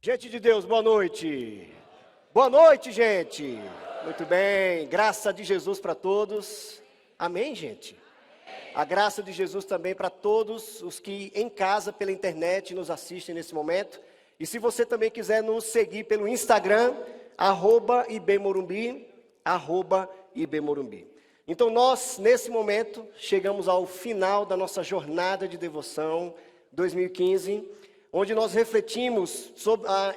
Gente de Deus, boa noite. Boa noite, gente. Muito bem, graça de Jesus para todos. Amém, gente? A graça de Jesus também para todos os que em casa, pela internet, nos assistem nesse momento. E se você também quiser nos seguir pelo Instagram, @IBMorumbi, @IBMorumbi. Então nós, nesse momento, chegamos ao final da nossa jornada de devoção 2015, onde nós refletimos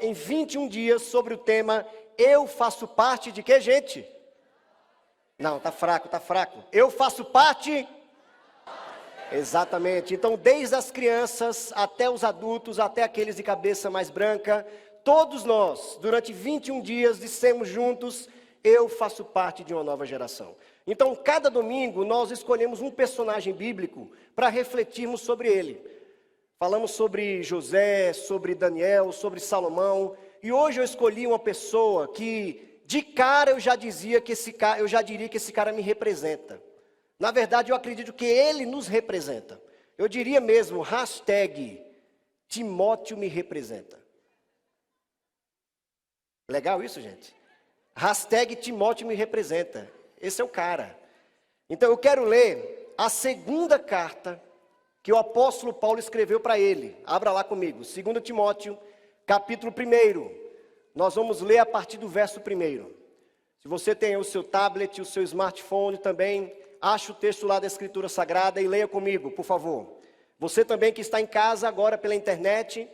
em 21 dias sobre o tema Eu faço parte de quê, gente? Não, tá fraco. Eu faço parte? Exatamente. Então, desde as crianças até os adultos, até aqueles de cabeça mais branca, todos nós, durante 21 dias, dissemos juntos, eu faço parte de uma nova geração. Então, cada domingo, nós escolhemos um personagem bíblico para refletirmos sobre ele. Falamos sobre José, sobre Daniel, sobre Salomão, e hoje eu escolhi uma pessoa que, de cara, eu já diria que esse cara me representa. Na verdade, eu acredito que ele nos representa. Eu diria mesmo, #Timóteo me representa. Legal isso, gente? #Timóteo me representa. Esse é o cara. Então eu quero ler a segunda carta que o apóstolo Paulo escreveu para ele. Abra lá comigo, 2 Timóteo, capítulo 1. Nós vamos ler a partir do verso 1. Se você tem o seu tablet, o seu smartphone também, ache o texto lá da Escritura Sagrada e leia comigo, por favor. Você também que está em casa agora pela internet,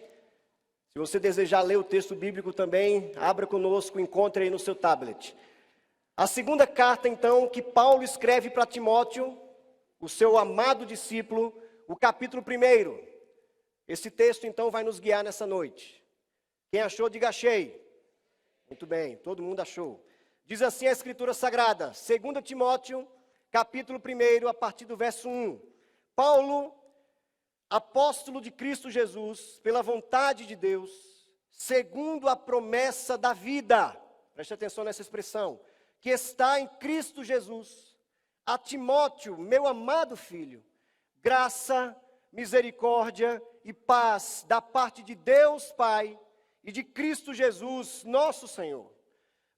se você desejar ler o texto bíblico também, abra conosco, encontre aí no seu tablet. A segunda carta, então, que Paulo escreve para Timóteo, o seu amado discípulo, o capítulo 1. Esse texto, então, vai nos guiar nessa noite. Quem achou, diga achei. Muito bem, todo mundo achou. Diz assim a Escritura Sagrada, 2 Timóteo, capítulo 1, a partir do verso 1. Paulo, apóstolo de Cristo Jesus, pela vontade de Deus, segundo a promessa da vida, preste atenção nessa expressão, que está em Cristo Jesus, a Timóteo, meu amado filho, graça, misericórdia e paz da parte de Deus Pai e de Cristo Jesus, nosso Senhor.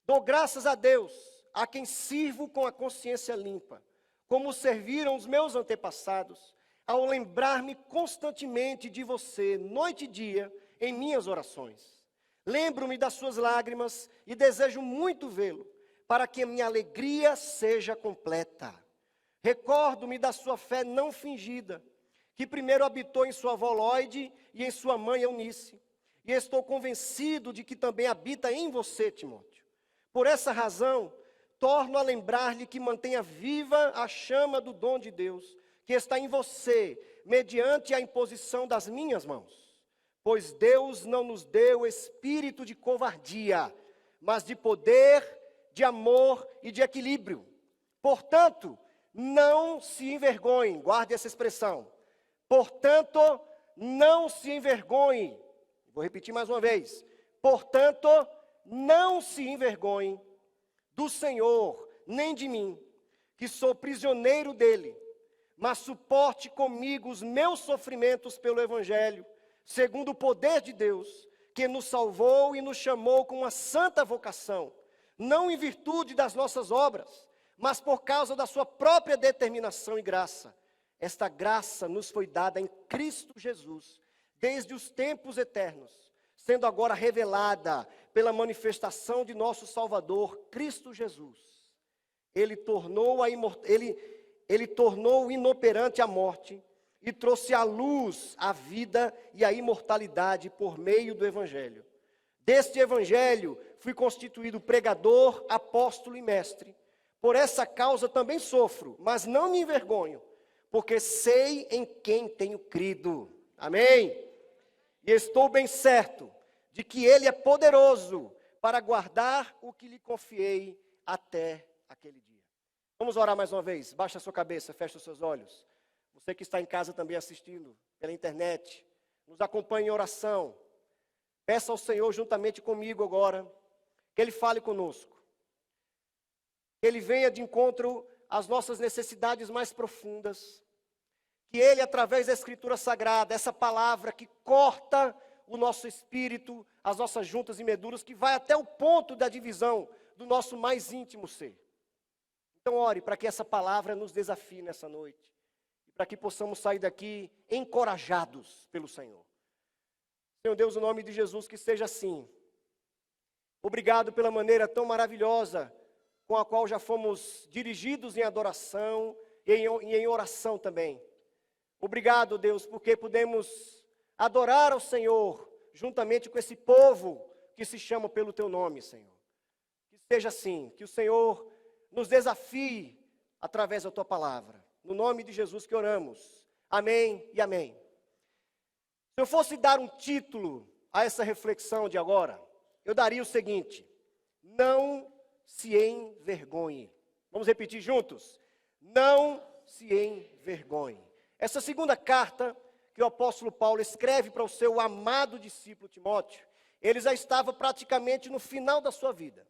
Dou graças a Deus, a quem sirvo com a consciência limpa, como serviram os meus antepassados, ao lembrar-me constantemente de você, noite e dia, em minhas orações. Lembro-me das suas lágrimas e desejo muito vê-lo, para que a minha alegria seja completa. Recordo-me da sua fé não fingida, que primeiro habitou em sua avó Lóide e em sua mãe Eunice, e estou convencido de que também habita em você, Timóteo. Por essa razão, torno a lembrar-lhe que mantenha viva a chama do dom de Deus, que está em você, mediante a imposição das minhas mãos. Pois Deus não nos deu espírito de covardia, mas de poder, de amor e de equilíbrio. Portanto, não se envergonhe, guarde essa expressão. Portanto, não se envergonhe. Vou repetir mais uma vez. Portanto, não se envergonhe do Senhor, nem de mim, que sou prisioneiro dele, mas suporte comigo os meus sofrimentos pelo Evangelho, segundo o poder de Deus, que nos salvou e nos chamou com uma santa vocação, não em virtude das nossas obras, mas por causa da sua própria determinação e graça. Esta graça nos foi dada em Cristo Jesus, desde os tempos eternos, sendo agora revelada pela manifestação de nosso Salvador, Cristo Jesus. Ele tornou inoperante a morte e trouxe à luz a vida e a imortalidade por meio do Evangelho. Deste Evangelho fui constituído pregador, apóstolo e mestre. Por essa causa também sofro, mas não me envergonho, porque sei em quem tenho crido. Amém? E estou bem certo de que Ele é poderoso para guardar o que lhe confiei até aquele dia. Vamos orar mais uma vez. Baixa a sua cabeça, fecha os seus olhos. Você que está em casa também assistindo pela internet, nos acompanhe em oração. Peça ao Senhor juntamente comigo agora, que Ele fale conosco. Que Ele venha de encontro às nossas necessidades mais profundas. Que Ele, através da Escritura Sagrada, essa palavra que corta o nosso espírito, as nossas juntas e medulas, que vai até o ponto da divisão do nosso mais íntimo ser. Então ore para que essa palavra nos desafie nessa noite, e para que possamos sair daqui encorajados pelo Senhor. Senhor Deus, no nome de Jesus, que seja assim. Obrigado pela maneira tão maravilhosa com a qual já fomos dirigidos em adoração e em oração também. Obrigado, Deus, porque podemos adorar ao Senhor juntamente com esse povo que se chama pelo Teu nome, Senhor. Que seja assim, que o Senhor nos desafie através da Tua palavra. No nome de Jesus que oramos. Amém e amém. Se eu fosse dar um título a essa reflexão de agora, eu daria o seguinte: não se envergonhe. Vamos repetir juntos? Não se envergonhe. Essa segunda carta que o apóstolo Paulo escreve para o seu amado discípulo Timóteo, ele já estava praticamente no final da sua vida.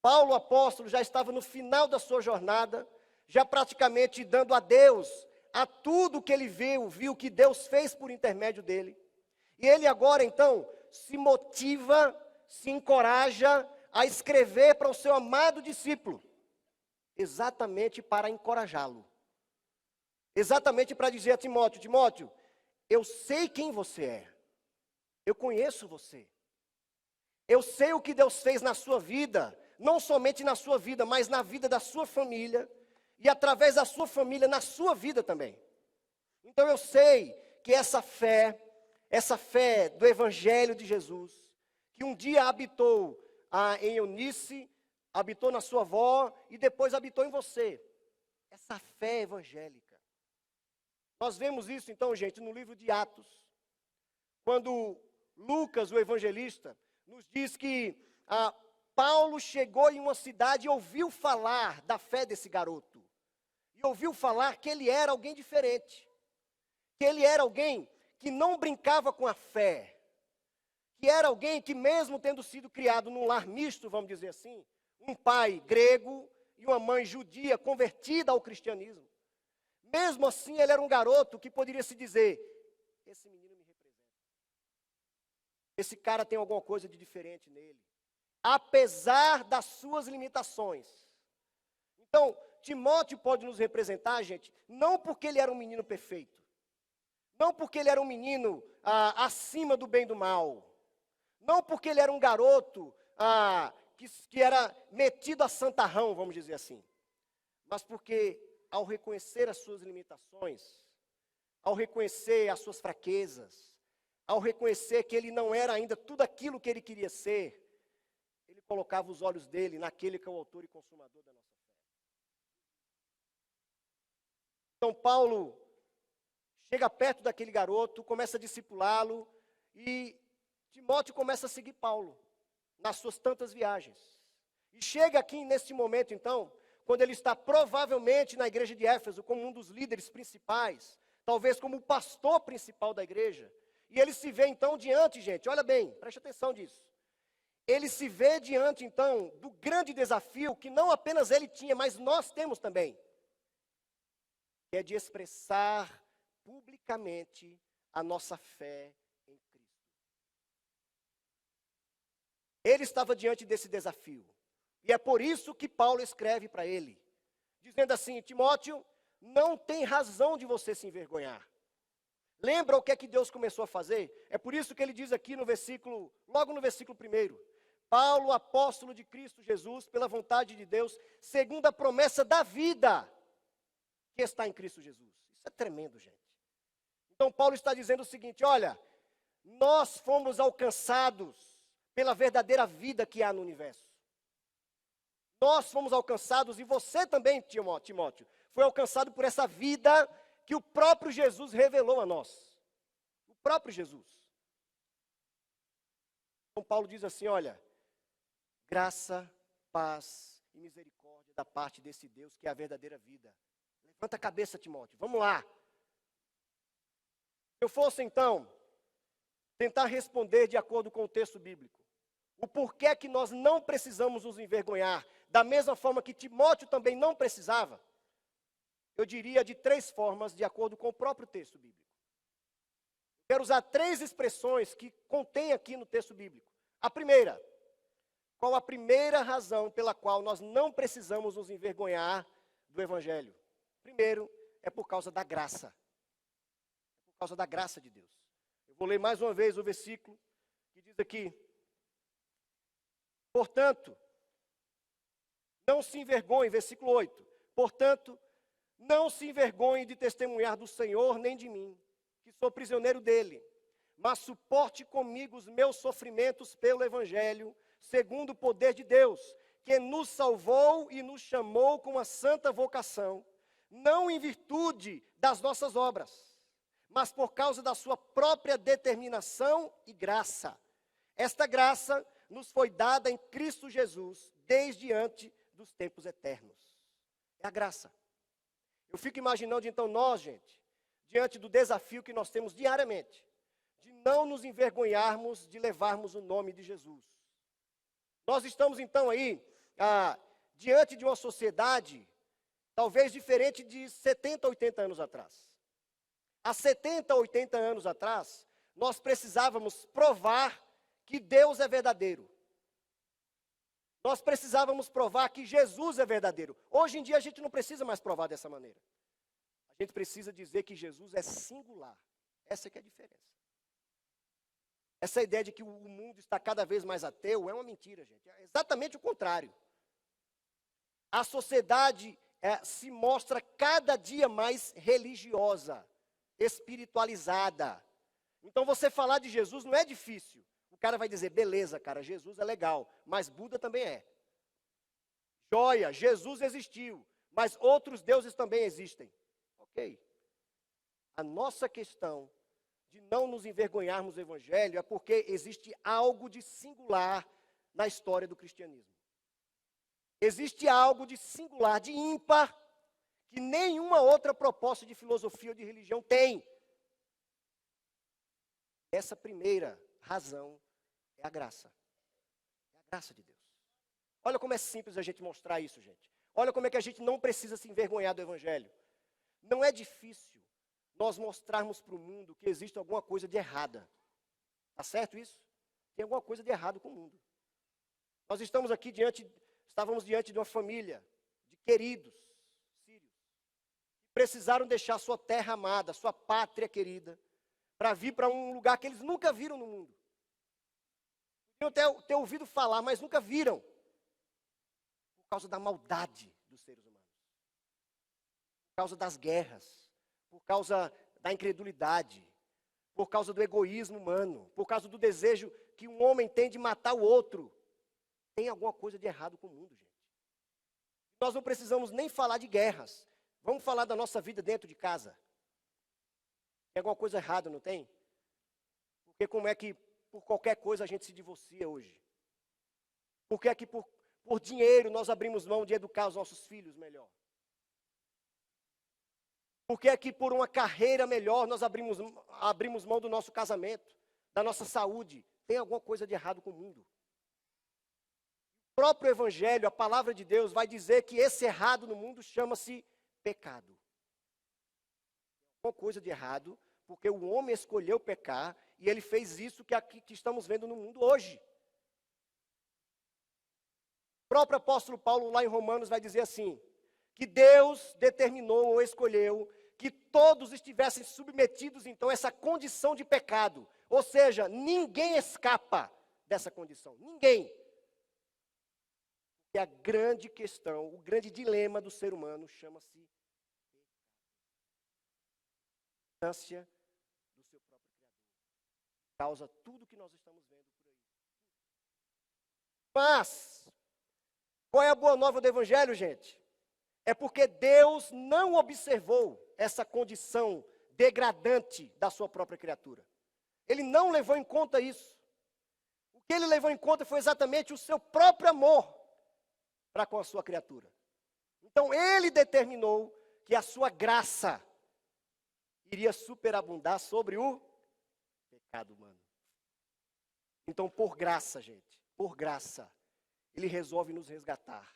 Paulo, apóstolo, já estava no final da sua jornada, já praticamente dando adeus a tudo que ele viu que Deus fez por intermédio dele. E ele agora, então, se motiva, se encoraja a escrever para o seu amado discípulo, exatamente para encorajá-lo. Exatamente para dizer a Timóteo: Timóteo, eu sei quem você é, eu conheço você, eu sei o que Deus fez na sua vida, não somente na sua vida, mas na vida da sua família, e através da sua família, na sua vida também. Então eu sei que essa fé do Evangelho de Jesus, que um dia habitou em Eunice, habitou na sua avó e depois habitou em você, essa fé evangélica. Nós vemos isso então, gente, no livro de Atos, quando Lucas, o evangelista, nos diz que Paulo chegou em uma cidade e ouviu falar da fé desse garoto. E ouviu falar que ele era alguém diferente. Que ele era alguém que não brincava com a fé. Que era alguém que, mesmo tendo sido criado num lar misto, vamos dizer assim, um pai grego e uma mãe judia convertida ao cristianismo, mesmo assim ele era um garoto que poderia se dizer: esse menino me representa. Esse cara tem alguma coisa de diferente nele, apesar das suas limitações. Então, Timóteo pode nos representar, gente, não porque ele era um menino perfeito, não porque ele era um menino acima do bem e do mal, não porque ele era um garoto que era metido a santarrão, vamos dizer assim, mas porque, ao reconhecer as suas limitações, ao reconhecer as suas fraquezas, ao reconhecer que ele não era ainda tudo aquilo que ele queria ser, ele colocava os olhos dele naquele que é o autor e consumador da nossa fé. Então Paulo chega perto daquele garoto, começa a discipulá-lo, e Timóteo começa a seguir Paulo nas suas tantas viagens. E chega aqui neste momento então, quando ele está provavelmente na igreja de Éfeso como um dos líderes principais, talvez como o pastor principal da igreja, e ele se vê então diante, gente, olha bem, preste atenção nisso. Ele se vê diante então do grande desafio que não apenas ele tinha, mas nós temos também, que é de expressar publicamente a nossa fé em Cristo. Ele estava diante desse desafio. E é por isso que Paulo escreve para ele, dizendo assim: Timóteo, não tem razão de você se envergonhar. Lembra o que é que Deus começou a fazer? É por isso que ele diz aqui no versículo, logo no versículo 1, Paulo, apóstolo de Cristo Jesus, pela vontade de Deus, segundo a promessa da vida que está em Cristo Jesus. Isso é tremendo, gente. Então Paulo está dizendo o seguinte: olha, nós fomos alcançados pela verdadeira vida que há no universo. Nós fomos alcançados, e você também, Timóteo, foi alcançado por essa vida que o próprio Jesus revelou a nós. O próprio Jesus. Então Paulo diz assim: olha, graça, paz e misericórdia da parte desse Deus que é a verdadeira vida. Levanta a cabeça, Timóteo, vamos lá. Se eu fosse então tentar responder de acordo com o texto bíblico, o porquê que nós não precisamos nos envergonhar, da mesma forma que Timóteo também não precisava, eu diria de 3 formas, de acordo com o próprio texto bíblico. Quero usar 3 expressões que contém aqui no texto bíblico. A primeira, qual a primeira razão pela qual nós não precisamos nos envergonhar do Evangelho? Primeiro, é por causa da graça. É por causa da graça de Deus. Eu vou ler mais uma vez o versículo que diz aqui: portanto, não se envergonhe, versículo 8. Portanto, não se envergonhe de testemunhar do Senhor nem de mim, que sou prisioneiro dele, mas suporte comigo os meus sofrimentos pelo Evangelho, segundo o poder de Deus, que nos salvou e nos chamou com uma santa vocação, não em virtude das nossas obras, mas por causa da sua própria determinação e graça. Esta graça nos foi dada em Cristo Jesus, desde antes dos tempos eternos. É a graça. Eu fico imaginando, então, nós, gente, diante do desafio que nós temos diariamente, de não nos envergonharmos de levarmos o nome de Jesus. Nós estamos, então, aí, diante de uma sociedade, talvez diferente de 70, 80 anos atrás. Há 70, 80 anos atrás, nós precisávamos provar que Deus é verdadeiro. Nós precisávamos provar que Jesus é verdadeiro. Hoje em dia a gente não precisa mais provar dessa maneira. A gente precisa dizer que Jesus é singular. Essa que é a diferença. Essa ideia de que o mundo está cada vez mais ateu é uma mentira, gente. É exatamente o contrário. A sociedade se mostra cada dia mais religiosa, espiritualizada. Então você falar de Jesus não é difícil. O cara vai dizer, beleza, cara, Jesus é legal, mas Buda também é. Joia, Jesus existiu, mas outros deuses também existem. Ok. A nossa questão de não nos envergonharmos do Evangelho é porque existe algo de singular na história do cristianismo. Existe algo de singular, de ímpar, que nenhuma outra proposta de filosofia ou de religião tem. Essa primeira razão é a graça. É a graça de Deus. Olha como é simples a gente mostrar isso, gente. Olha como é que a gente não precisa se envergonhar do Evangelho. Não é difícil nós mostrarmos para o mundo que existe alguma coisa de errada. Está certo isso? Tem alguma coisa de errado com o mundo. Nós estávamos diante de uma família de queridos sírios, que precisaram deixar sua terra amada, sua pátria querida, para vir para um lugar que eles nunca viram no mundo. Podiam ter ouvido falar, mas nunca viram. Por causa da maldade dos seres humanos. Por causa das guerras. Por causa da incredulidade. Por causa do egoísmo humano. Por causa do desejo que um homem tem de matar o outro. Tem alguma coisa de errado com o mundo, gente. Nós não precisamos nem falar de guerras. Vamos falar da nossa vida dentro de casa. Tem alguma coisa errada, não tem? Porque como é que por qualquer coisa a gente se divorcia hoje? Por que é que por dinheiro nós abrimos mão de educar os nossos filhos melhor? Por que é que por uma carreira melhor nós abrimos mão do nosso casamento, da nossa saúde? Tem alguma coisa de errado com o mundo? O próprio Evangelho, a palavra de Deus, vai dizer que esse errado no mundo chama-se pecado. Tem alguma coisa de errado, porque o homem escolheu pecar e ele fez isso que estamos vendo no mundo hoje. O próprio apóstolo Paulo, lá em Romanos, vai dizer assim, que Deus determinou ou escolheu que todos estivessem submetidos, então, a essa condição de pecado. Ou seja, ninguém escapa dessa condição. Ninguém. E a grande questão, o grande dilema do ser humano chama-se distância do seu próprio Criador. Causa tudo que nós estamos vendo por aí. Mas, qual é a boa nova do Evangelho, gente? É porque Deus não observou essa condição degradante da sua própria criatura. Ele não levou em conta isso. O que ele levou em conta foi exatamente o seu próprio amor para com a sua criatura. Então, ele determinou que a sua graça iria superabundar sobre o pecado humano. Então, por graça, gente, por graça, ele resolve nos resgatar.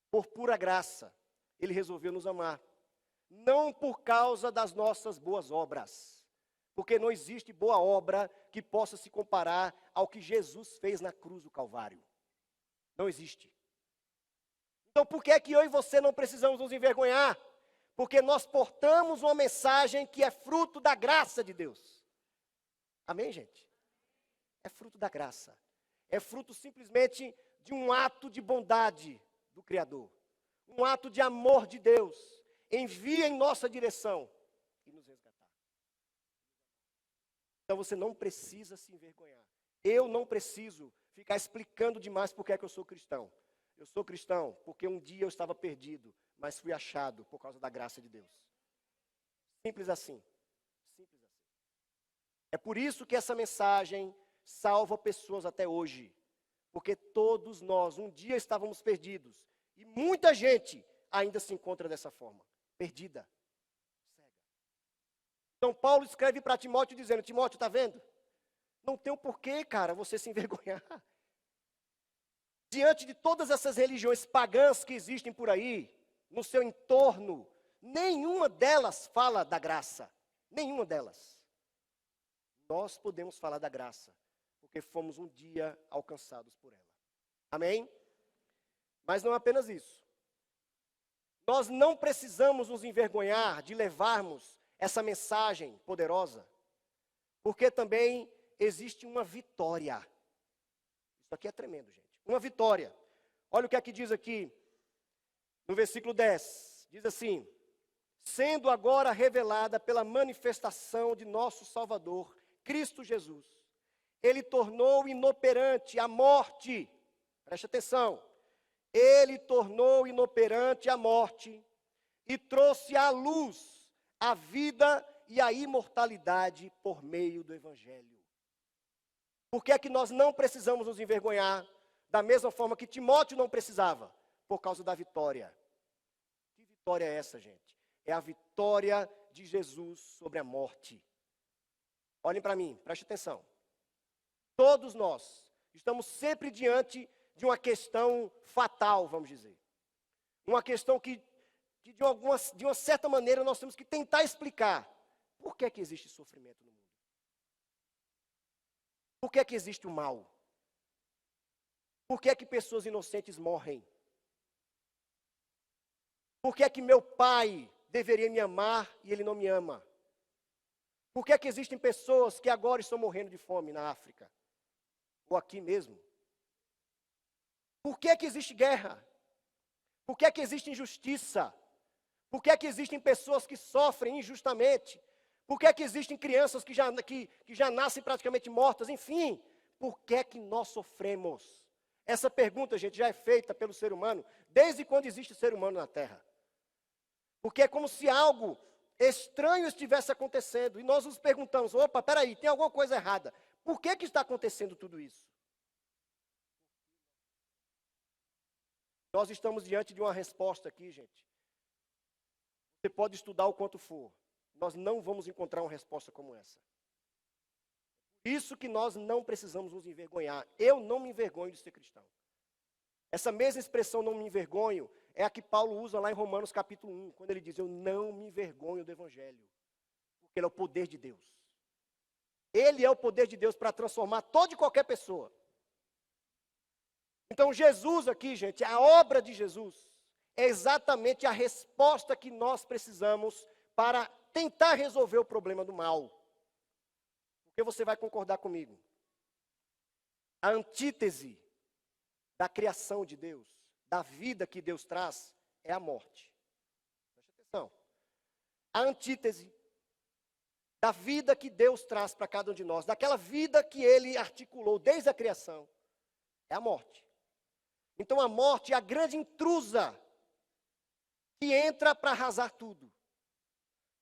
Por pura graça, ele resolveu nos amar. Não por causa das nossas boas obras, Porque não existe boa obra que possa se comparar ao que Jesus fez na cruz do Calvário. Não existe. Então por que é que eu e você não precisamos nos envergonhar? Porque nós portamos uma mensagem que é fruto da graça de Deus. Amém, gente? É fruto da graça. É fruto simplesmente de um ato de bondade do Criador. Um ato de amor de Deus. Envia em nossa direção e nos resgatar. Então você não precisa se envergonhar. Eu não preciso ficar explicando demais por que é que eu sou cristão. Eu sou cristão porque um dia eu estava perdido, mas fui achado por causa da graça de Deus. Simples assim. Simples assim. É por isso que essa mensagem salva pessoas até hoje. Porque todos nós um dia estávamos perdidos. E muita gente ainda se encontra dessa forma. Perdida. Cega. Então Paulo escreve para Timóteo dizendo, Timóteo, está vendo? Não tem o porquê, cara, você se envergonhar. Diante de todas essas religiões pagãs que existem por aí, no seu entorno, nenhuma delas fala da graça. Nenhuma delas. Nós podemos falar da graça, porque fomos um dia alcançados por ela. Amém? Mas não é apenas isso. Nós não precisamos nos envergonhar de levarmos essa mensagem poderosa, porque também existe uma vitória. Isso aqui é tremendo, gente. Uma vitória. Olha o que aqui diz aqui, no versículo 10. Diz assim, sendo agora revelada pela manifestação de nosso Salvador, Cristo Jesus. Ele tornou inoperante a morte. Preste atenção. Ele tornou inoperante a morte e trouxe à luz a vida e a imortalidade por meio do Evangelho. Por que é que nós não precisamos nos envergonhar da mesma forma que Timóteo não precisava? Por causa da vitória. Que vitória é essa, gente? É a vitória de Jesus sobre a morte. Olhem para mim, preste atenção. Todos nós estamos sempre diante de uma questão fatal, vamos dizer. Uma questão que de uma certa maneira nós temos que tentar explicar. Por que é que existe sofrimento no mundo? Por que é que existe o mal? Por que é que pessoas inocentes morrem? Por que é que meu pai deveria me amar e ele não me ama? Por que é que existem pessoas que agora estão morrendo de fome na África? Ou aqui mesmo? Por que é que existe guerra? Por que é que existe injustiça? Por que é que existem pessoas que sofrem injustamente? Por que é que existem crianças que já nascem praticamente mortas? Enfim, por que é que nós sofremos? Essa pergunta, gente, já é feita pelo ser humano desde quando existe ser humano na Terra. Porque é como se algo estranho estivesse acontecendo. E nós nos perguntamos, opa, peraí, tem alguma coisa errada. Por que está acontecendo tudo isso? Nós estamos diante de uma resposta aqui, gente. Você pode estudar o quanto for. Nós não vamos encontrar uma resposta como essa. Por isso que nós não precisamos nos envergonhar. Eu não me envergonho de ser cristão. Essa mesma expressão, não me envergonho, é a que Paulo usa lá em Romanos capítulo 1, quando ele diz, eu não me envergonho do Evangelho, porque ele é o poder de Deus. Ele é o poder de Deus para transformar toda e qualquer pessoa. Então Jesus aqui, gente, a obra de Jesus, é exatamente a resposta que nós precisamos para tentar resolver o problema do mal. Porque você vai concordar comigo. A antítese da criação de Deus, da vida que Deus traz, é a morte. Preste atenção. A antítese da vida que Deus traz para cada um de nós, daquela vida que Ele articulou desde a criação, é a morte. Então a morte é a grande intrusa que entra para arrasar tudo.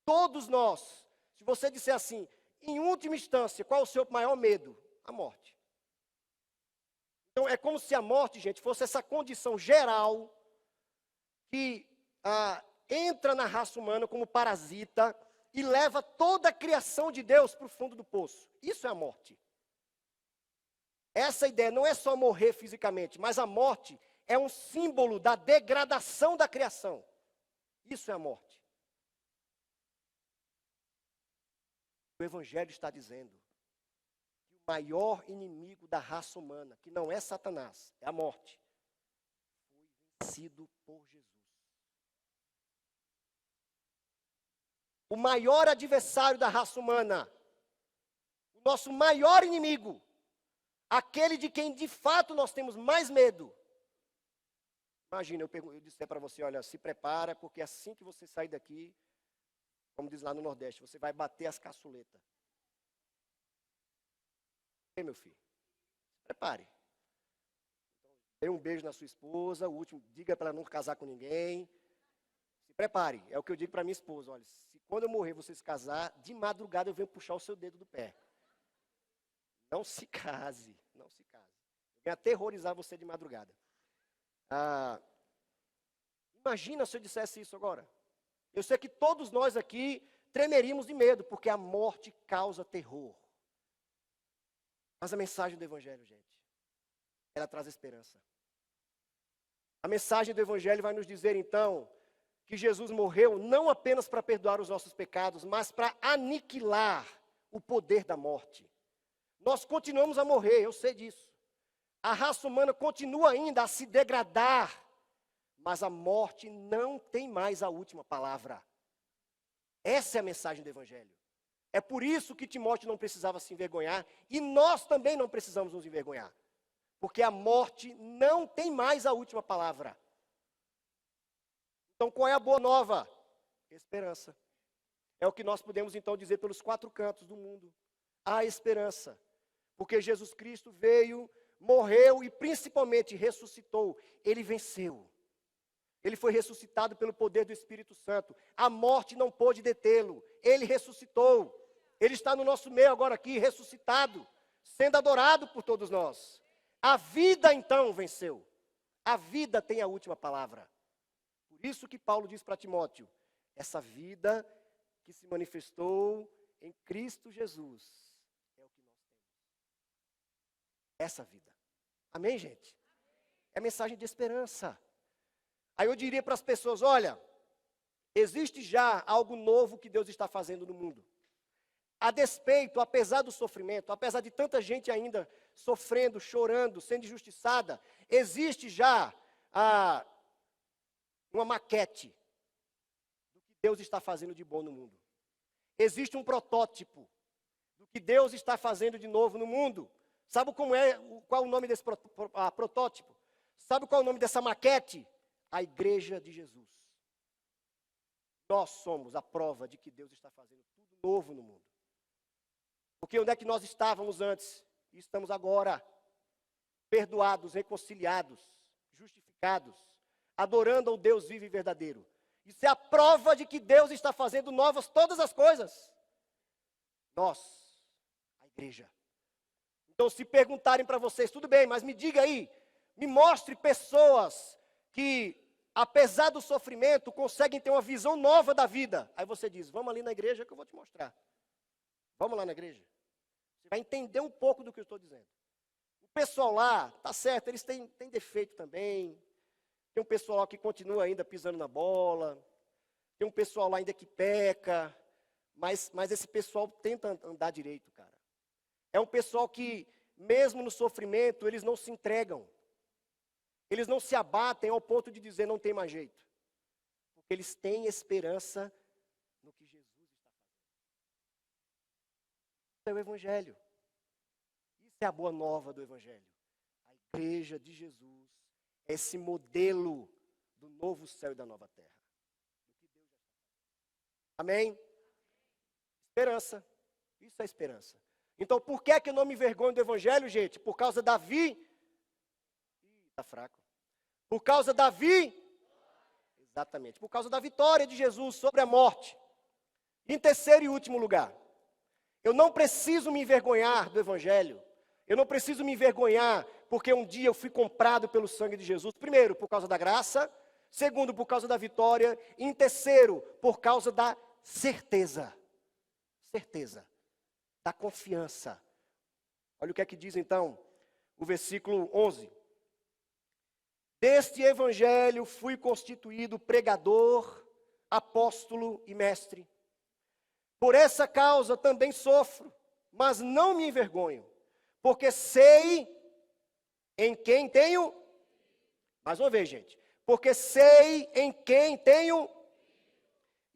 Todos nós, se você disser assim, em última instância, qual é o seu maior medo? A morte. Então é como se a morte, gente, fosse essa condição geral que entra na raça humana como parasita e leva toda a criação de Deus para o fundo do poço. Isso é a morte. Essa ideia não é só morrer fisicamente, mas a morte é um símbolo da degradação da criação. Isso é a morte. O Evangelho está dizendo que o maior inimigo da raça humana, que não é Satanás, é a morte, foi vencido por Jesus. O maior adversário da raça humana, o nosso maior inimigo, aquele de quem de fato nós temos mais medo. Imagina, eu disser para você, olha, se prepara, porque assim que você sair daqui, como diz lá no Nordeste, você vai bater as caçuletas. E meu filho, se prepare. Dê um beijo na sua esposa, o último, diga para ela não casar com ninguém. Se prepare, é o que eu digo para minha esposa, olha, se quando eu morrer você se casar, de madrugada eu venho puxar o seu dedo do pé. Não se case, não se case. Eu venho aterrorizar você de madrugada. Imagina se eu dissesse isso agora. Eu sei que todos nós aqui tremeríamos de medo, porque a morte causa terror. Mas a mensagem do Evangelho, gente, ela traz esperança. A mensagem do Evangelho vai nos dizer, então, que Jesus morreu não apenas para perdoar os nossos pecados, mas para aniquilar o poder da morte. Nós continuamos a morrer, eu sei disso. A raça humana continua ainda a se degradar, mas a morte não tem mais a última palavra. Essa é a mensagem do Evangelho. É por isso que Timóteo não precisava se envergonhar, e nós também não precisamos nos envergonhar. Porque a morte não tem mais a última palavra. Então, qual é a boa nova? Esperança. É o que nós podemos, então, dizer pelos 4 cantos do mundo. Há esperança. Porque Jesus Cristo veio, morreu e, principalmente, ressuscitou. Ele venceu. Ele foi ressuscitado pelo poder do Espírito Santo. A morte não pôde detê-lo. Ele ressuscitou. Ele está no nosso meio agora aqui, ressuscitado, sendo adorado por todos nós. A vida, então, venceu. A vida tem a última palavra. Por isso que Paulo diz para Timóteo, essa vida que se manifestou em Cristo Jesus é o que nós temos. Essa vida. Amém, gente? É mensagem de esperança. Aí eu diria para as pessoas, olha, existe já algo novo que Deus está fazendo no mundo. A despeito, apesar do sofrimento, apesar de tanta gente ainda sofrendo, chorando, sendo injustiçada, existe já uma maquete do que Deus está fazendo de bom no mundo. Existe um protótipo do que Deus está fazendo de novo no mundo. Sabe qual é o nome desse protótipo? Sabe qual é o nome dessa maquete? A Igreja de Jesus. Nós somos a prova de que Deus está fazendo tudo novo no mundo. Porque onde é que nós estávamos antes? E estamos agora. Perdoados, reconciliados, justificados, adorando ao Deus vivo e verdadeiro. Isso é a prova de que Deus está fazendo novas todas as coisas. Nós, a igreja. Então, se perguntarem para vocês, tudo bem, mas me diga aí, me mostre pessoas que, apesar do sofrimento, conseguem ter uma visão nova da vida. Aí você diz, vamos ali na igreja que eu vou te mostrar. Vamos lá na igreja. Você vai entender um pouco do que eu estou dizendo. O pessoal lá, tá certo, eles têm defeito também. Tem um pessoal lá que continua ainda pisando na bola. Tem um pessoal lá ainda que peca. Mas esse pessoal tenta andar direito, cara. É um pessoal que, mesmo no sofrimento, eles não se entregam. Eles não se abatem ao ponto de dizer não tem mais jeito. Porque eles têm esperança no que Jesus está fazendo. Isso é o Evangelho. Isso é a boa nova do Evangelho. A igreja de Jesus é esse modelo do novo céu e da nova terra. Do que Deus já está fazendo. Amém? Esperança. Isso é esperança. Então, por que é que eu não me envergonho do Evangelho, gente? Por causa da Está fraco. Por causa da Exatamente. Por causa da vitória de Jesus sobre a morte. Em terceiro e último lugar, eu não preciso me envergonhar do Evangelho. Eu não preciso me envergonhar porque um dia eu fui comprado pelo sangue de Jesus. Primeiro, por causa da graça. Segundo, por causa da vitória. E em terceiro, por causa da certeza. Certeza. Da confiança. Olha o que é que diz então o versículo 11. Deste evangelho fui constituído pregador, apóstolo e mestre. Por essa causa também sofro, mas não me envergonho, porque sei em quem tenho. Mais uma vez, gente. Porque sei em quem tenho.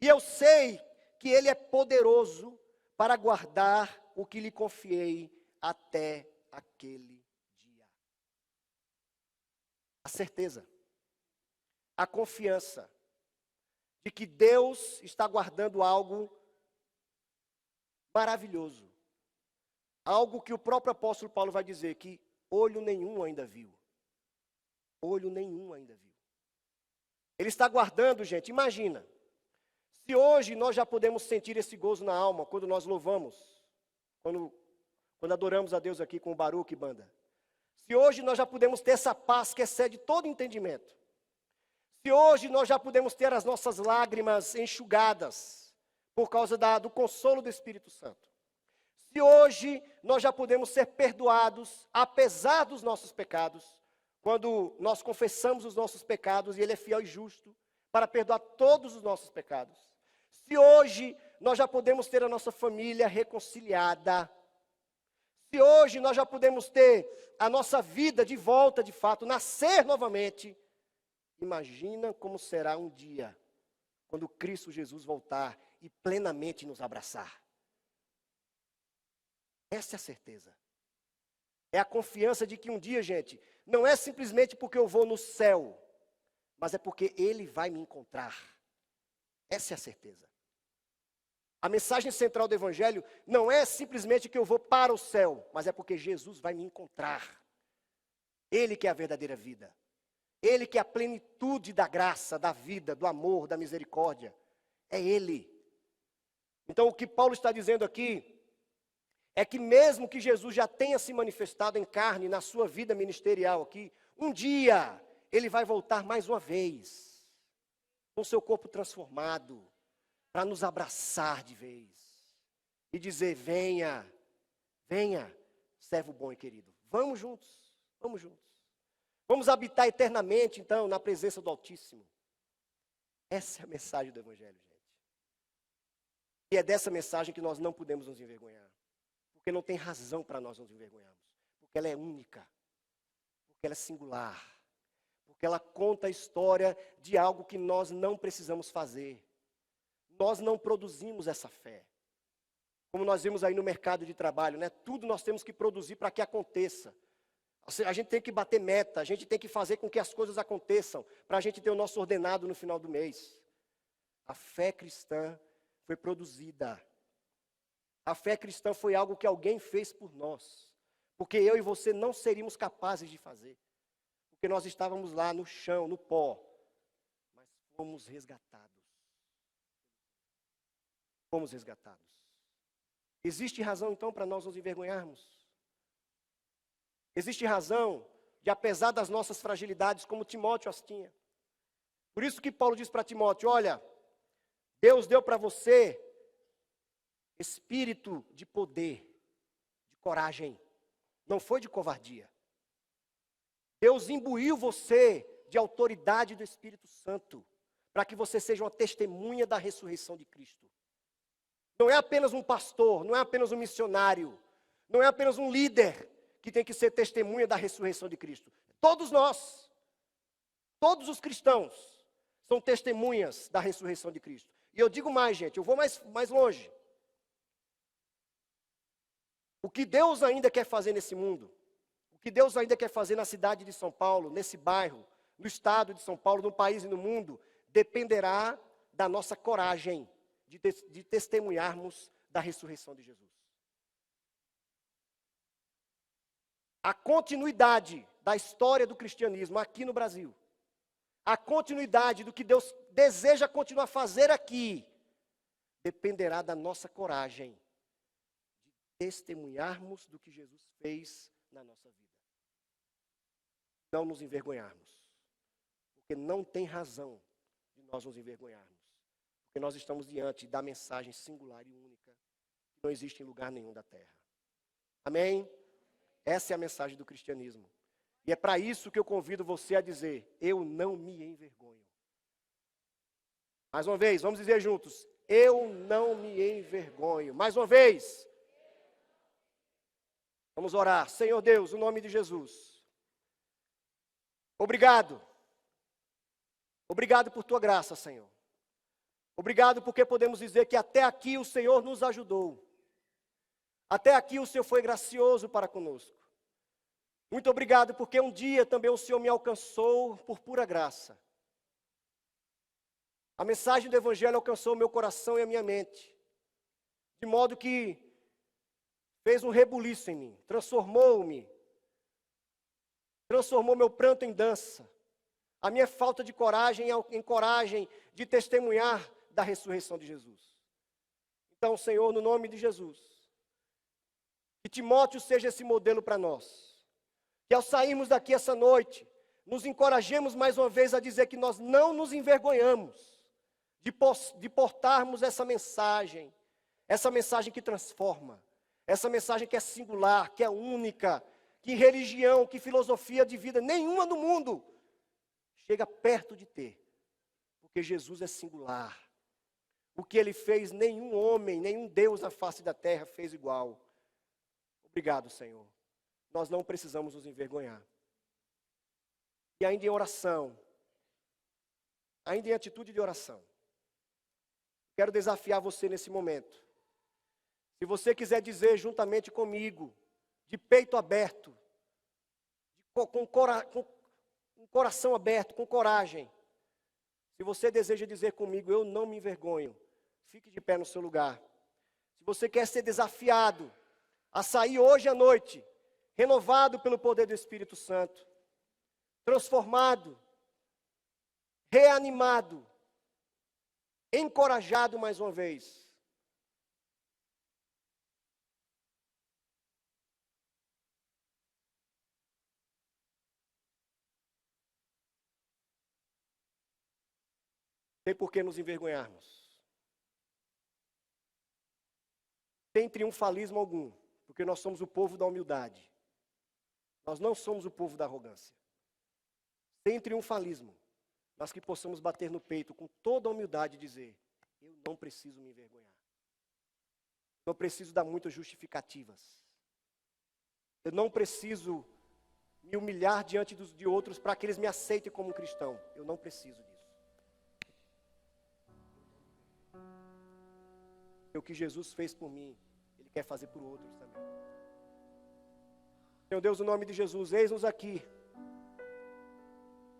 E eu sei que Ele é poderoso para guardar o que lhe confiei até aquele dia. A certeza, a confiança de que Deus está guardando algo maravilhoso. Algo que o próprio apóstolo Paulo vai dizer que olho nenhum ainda viu. Olho nenhum ainda viu. Ele está guardando, gente, imagina. Se hoje nós já podemos sentir esse gozo na alma, quando nós louvamos, quando adoramos a Deus aqui com o Baruque Banda. Se hoje nós já podemos ter essa paz que excede todo entendimento. Se hoje nós já podemos ter as nossas lágrimas enxugadas, por causa do consolo do Espírito Santo. Se hoje nós já podemos ser perdoados, apesar dos nossos pecados, quando nós confessamos os nossos pecados e Ele é fiel e justo para perdoar todos os nossos pecados. Se hoje nós já podemos ter a nossa família reconciliada, se hoje nós já podemos ter a nossa vida de volta de fato, nascer novamente, imagina como será um dia, quando Cristo Jesus voltar e plenamente nos abraçar. Essa é a certeza. É a confiança de que um dia, gente, não é simplesmente porque eu vou no céu, mas é porque Ele vai me encontrar. Essa é a certeza. A mensagem central do Evangelho não é simplesmente que eu vou para o céu, mas é porque Jesus vai me encontrar. Ele que é a verdadeira vida. Ele que é a plenitude da graça, da vida, do amor, da misericórdia. É Ele. Então o que Paulo está dizendo aqui é que mesmo que Jesus já tenha se manifestado em carne na sua vida ministerial aqui, um dia Ele vai voltar mais uma vez, com seu corpo transformado, para nos abraçar de vez e dizer: venha, venha, servo bom e querido. Vamos juntos, vamos juntos. Vamos habitar eternamente, então, na presença do Altíssimo. Essa é a mensagem do Evangelho, gente. E é dessa mensagem que nós não podemos nos envergonhar. Porque não tem razão para nós nos envergonharmos. Porque ela é única. Porque ela é singular. Porque ela conta a história de algo que nós não precisamos fazer. Nós não produzimos essa fé. Como nós vemos aí no mercado de trabalho, né? Tudo nós temos que produzir para que aconteça. A gente tem que bater meta, a gente tem que fazer com que as coisas aconteçam, para a gente ter o nosso ordenado no final do mês. A fé cristã foi produzida. A fé cristã foi algo que alguém fez por nós. Porque eu e você não seríamos capazes de fazer. Porque nós estávamos lá no chão, no pó. Mas fomos resgatados. Fomos resgatados. Existe razão então para nós nos envergonharmos? Existe razão de, apesar das nossas fragilidades, como Timóteo as tinha. Por isso que Paulo diz para Timóteo: olha, Deus deu para você espírito de poder, de coragem. Não foi de covardia. Deus imbuiu você de autoridade do Espírito Santo, para que você seja uma testemunha da ressurreição de Cristo. Não é apenas um pastor, não é apenas um missionário, não é apenas um líder que tem que ser testemunha da ressurreição de Cristo. Todos nós, todos os cristãos, são testemunhas da ressurreição de Cristo. E eu digo mais, gente, eu vou mais longe. O que Deus ainda quer fazer nesse mundo, o que Deus ainda quer fazer na cidade de São Paulo, nesse bairro, no estado de São Paulo, no país e no mundo, dependerá da nossa coragem de testemunharmos da ressurreição de Jesus. A continuidade da história do cristianismo aqui no Brasil, a continuidade do que Deus deseja continuar a fazer aqui, dependerá da nossa coragem de testemunharmos do que Jesus fez na nossa vida. Não nos envergonharmos, porque não tem razão de nós nos envergonharmos, porque nós estamos diante da mensagem singular e única, que não existe em lugar nenhum da terra. Amém? Essa é a mensagem do cristianismo. E é para isso que eu convido você a dizer: eu não me envergonho. Mais uma vez, vamos dizer juntos: eu não me envergonho. Mais uma vez. Vamos orar. Senhor Deus, no nome de Jesus. Obrigado. Obrigado por tua graça, Senhor. Obrigado porque podemos dizer que até aqui o Senhor nos ajudou. Até aqui o Senhor foi gracioso para conosco. Muito obrigado porque um dia também o Senhor me alcançou por pura graça. A mensagem do Evangelho alcançou o meu coração e a minha mente. De modo que fez um rebuliço em mim, transformou-me. Transformou meu pranto em dança. A minha falta de coragem em coragem de testemunhar da ressurreição de Jesus. Então, Senhor, no nome de Jesus, que Timóteo seja esse modelo para nós. Que ao sairmos daqui essa noite, nos encorajemos mais uma vez a dizer que nós não nos envergonhamos de portarmos essa mensagem que transforma, essa mensagem que é singular, que é única, que religião, que filosofia de vida nenhuma no mundo chega perto de ter, porque Jesus é singular. O que ele fez, nenhum homem, nenhum Deus na face da terra fez igual. Obrigado, Senhor. Nós não precisamos nos envergonhar. E ainda em oração, ainda em atitude de oração, quero desafiar você nesse momento. Se você quiser dizer juntamente comigo, de peito aberto, com coração aberto, com coragem, se você deseja dizer comigo, eu não me envergonho, fique de pé no seu lugar. Se você quer ser desafiado a sair hoje à noite, renovado pelo poder do Espírito Santo, transformado, reanimado, encorajado mais uma vez. Tem por que nos envergonharmos. Sem triunfalismo algum, porque nós somos o povo da humildade. Nós não somos o povo da arrogância. Sem triunfalismo, mas que possamos bater no peito com toda a humildade e dizer, eu não preciso me envergonhar. Não preciso dar muitas justificativas. Eu não preciso me humilhar diante de outros para que eles me aceitem como um cristão. Eu não preciso disso. O que Jesus fez por mim, Ele quer fazer por outros também. Meu Deus, no nome de Jesus, eis-nos aqui.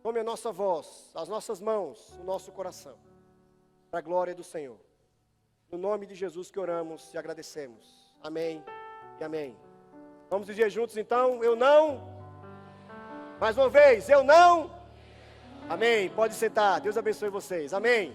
Tome a nossa voz, as nossas mãos, o nosso coração, para a glória do Senhor. No nome de Jesus que oramos e agradecemos. Amém e amém. Vamos dizer juntos então, eu não. Mais uma vez, eu não. Amém. Pode sentar. Deus abençoe vocês. Amém.